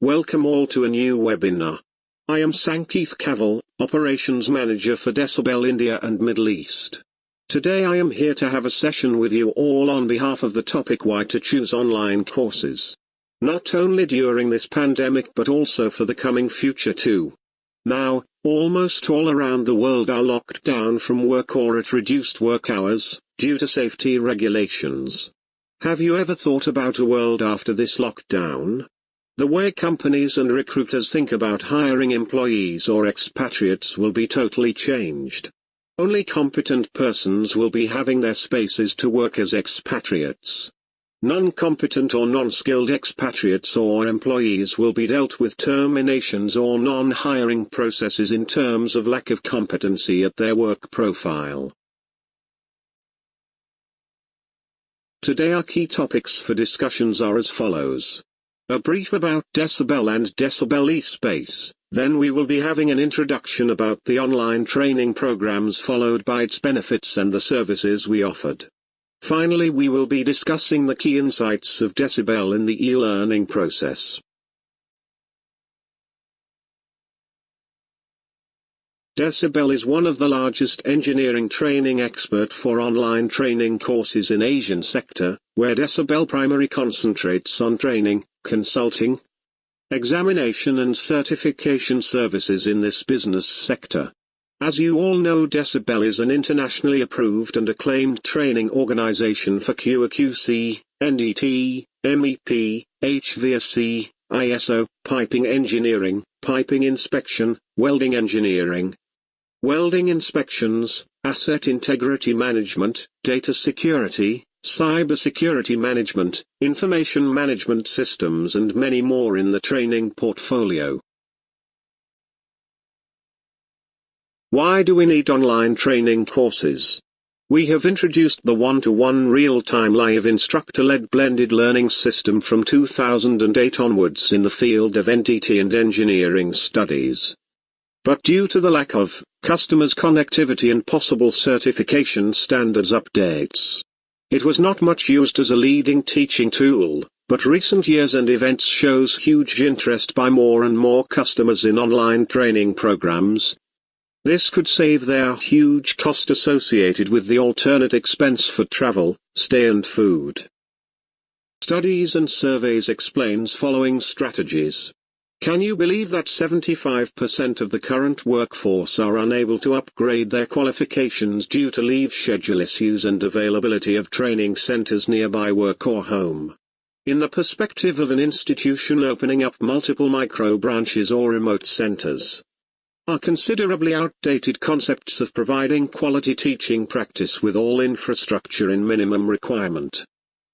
Welcome all to a new webinar. I am Sankeeth Kaval, Operations Manager for Decibel India and Middle East. Today I am here to have a session with you all on behalf of the topic why to choose online courses. Not only during this pandemic but also for the coming future too. Now, almost all around the world are locked down from work or at reduced work hours, due to safety regulations. Have you ever thought about a world after this lockdown? The way companies and recruiters think about hiring employees or expatriates will be totally changed. Only competent persons will be having their spaces to work as expatriates. Non-competent or non-skilled expatriates or employees will be dealt with terminations or non-hiring processes in terms of lack of competency at their work profile. Today our key topics for discussions are as follows. A brief about Decibel and Decibel eSpace, then we will be having an introduction about the online training programs followed by its benefits and the services we offered. Finally we will be discussing the key insights of Decibel in the e-learning process. Decibel is one of the largest engineering training expert for online training courses in Asian sector, where Decibel primarily concentrates on training, consulting, examination and certification services in this business sector. As you all know, Decibel is an internationally approved and acclaimed training organization for QA/QC, NDT, MEP, HVAC, ISO, piping engineering, piping inspection, welding engineering, welding inspections, asset integrity management, data security, cybersecurity management, information management systems and many more in the training portfolio. Why do we need online training courses? We have introduced the one-to-one real-time live instructor-led blended learning system from 2008 onwards in the field of NDT and engineering studies. But due to the lack of customers' connectivity and possible certification standards updates, it was not much used as a leading teaching tool, but recent years and events shows huge interest by more and more customers in online training programs. This could save their huge cost associated with the alternate expense for travel, stay and food. Studies and surveys explains following strategies. Can you believe that 75% of the current workforce are unable to upgrade their qualifications due to leave schedule issues and availability of training centers nearby work or home? In the perspective of an institution opening up multiple micro-branches or remote centers, are considerably outdated concepts of providing quality teaching practice with all infrastructure in minimum requirement.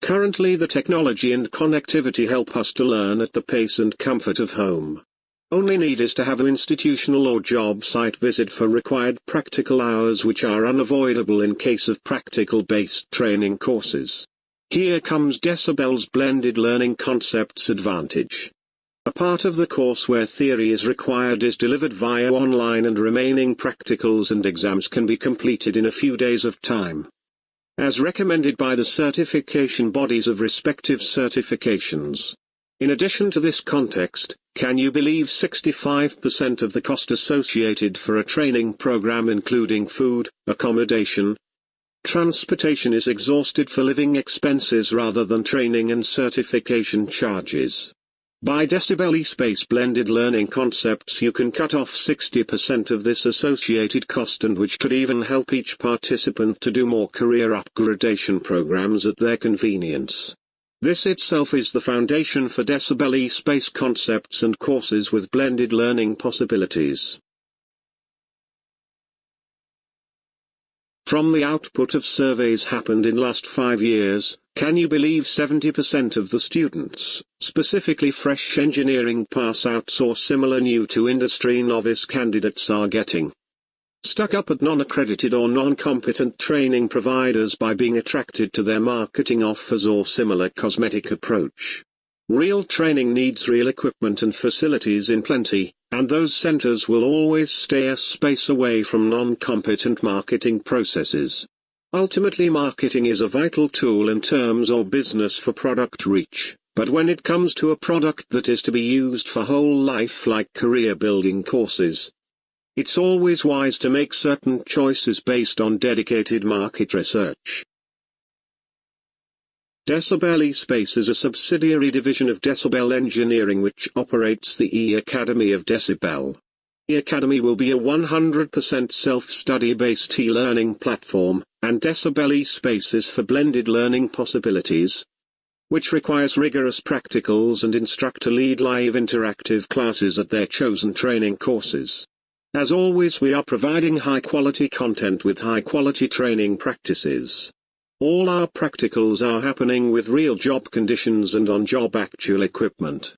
Currently the technology and connectivity help us to learn at the pace and comfort of home. Only need is to have an institutional or job site visit for required practical hours which are unavoidable in case of practical-based training courses. Here comes Decibel's blended learning concepts advantage. A part of the course where theory is required is delivered via online and remaining practicals and exams can be completed in a few days of time, as recommended by the certification bodies of respective certifications. In addition to this context, can you believe 65% of the cost associated for a training program including food, accommodation, transportation is exhausted for living expenses rather than training and certification charges? By Decibel eSpace blended learning concepts you can cut off 60% of this associated cost and which could even help each participant to do more career upgradation programs at their convenience. This itself is the foundation for Decibel eSpace concepts and courses with blended learning possibilities. From the output of surveys happened in last 5 years, can you believe 70% of the students, specifically fresh engineering pass-outs or similar new to industry novice candidates are getting stuck up at non-accredited or non-competent training providers by being attracted to their marketing offers or similar cosmetic approach? Real training needs real equipment and facilities in plenty, and those centers will always stay a space away from non-competent marketing processes. Ultimately marketing is a vital tool in terms of business for product reach, But when it comes to a product that is to be used for whole life like career building courses, it's always wise to make certain choices based on dedicated market research. Decibel eSpace is a subsidiary division of Decibel Engineering which operates the E-Academy of Decibel. E-Academy will be a 100% self-study based e-learning platform, and Decibel eSpace is for blended learning possibilities, which requires rigorous practicals and instructor-led live interactive classes at their chosen training courses. As always, we are providing high-quality content with high-quality training practices. All our practicals are happening with real job conditions and on-job actual equipment.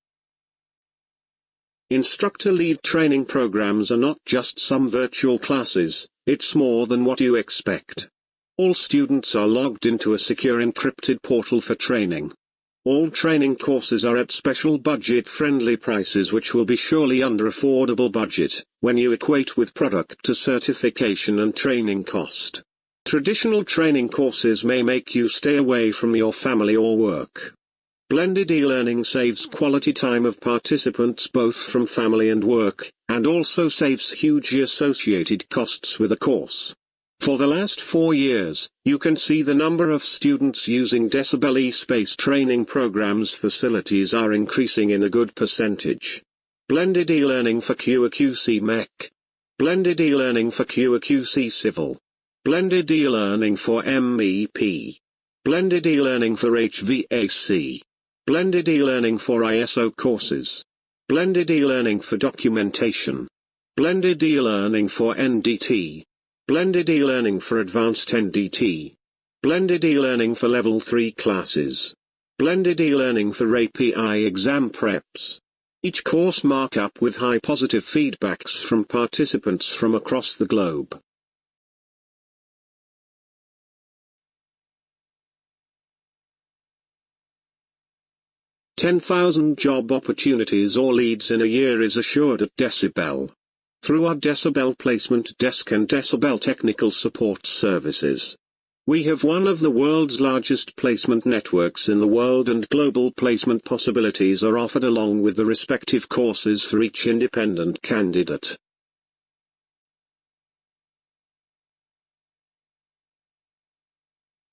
Instructor-led training programs are not just some virtual classes, it's more than what you expect. All students are logged into a secure encrypted portal for training. All training courses are at special budget-friendly prices which will be surely under affordable budget, when you equate with product to certification and training cost. Traditional training courses may make you stay away from your family or work. Blended e-learning saves quality time of participants both from family and work, and also saves hugely associated costs with a course. For the last 4 years, you can see the number of students using Decibel eSpace training programs facilities are increasing in a good percentage. Blended e-learning for QA/QC Mech. Blended e-learning for QA/QC Civil. Blended e-learning for MEP. Blended e-learning for HVAC. Blended e-learning for ISO courses. Blended e-learning for documentation. Blended e-learning for NDT. Blended e-learning for advanced NDT. Blended e-learning for level 3 classes. Blended e-learning for API exam preps. Each course markup with high positive feedbacks from participants from across the globe. $10,000 job opportunities or leads in a year is assured at Decibel. Through our Decibel Placement Desk and Decibel Technical Support Services. We have one of the world's largest placement networks in the world, and global placement possibilities are offered along with the respective courses for each independent candidate.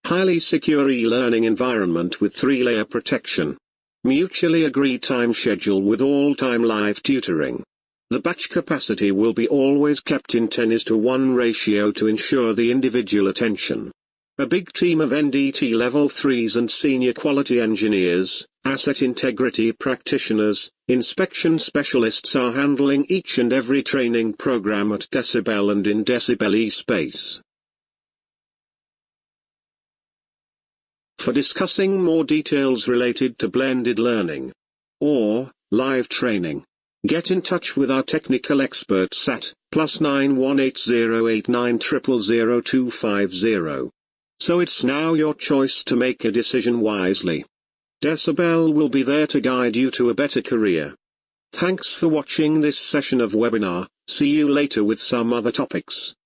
Highly secure e-learning environment with 3-layer protection. Mutually agreed time schedule with all-time live tutoring. The batch capacity will be always kept in 10:1 ratio to ensure the individual attention. A big team of NDT Level 3s and senior quality engineers, asset integrity practitioners, inspection specialists are handling each and every training program at Decibel and in Decibel eSpace. For discussing more details related to blended learning or live training, get in touch with our technical experts at +9 18089 000 250. So it's now your choice to make a decision wisely. Decibel will be there to guide you to a better career. Thanks for watching this session of webinar. See you later with some other topics.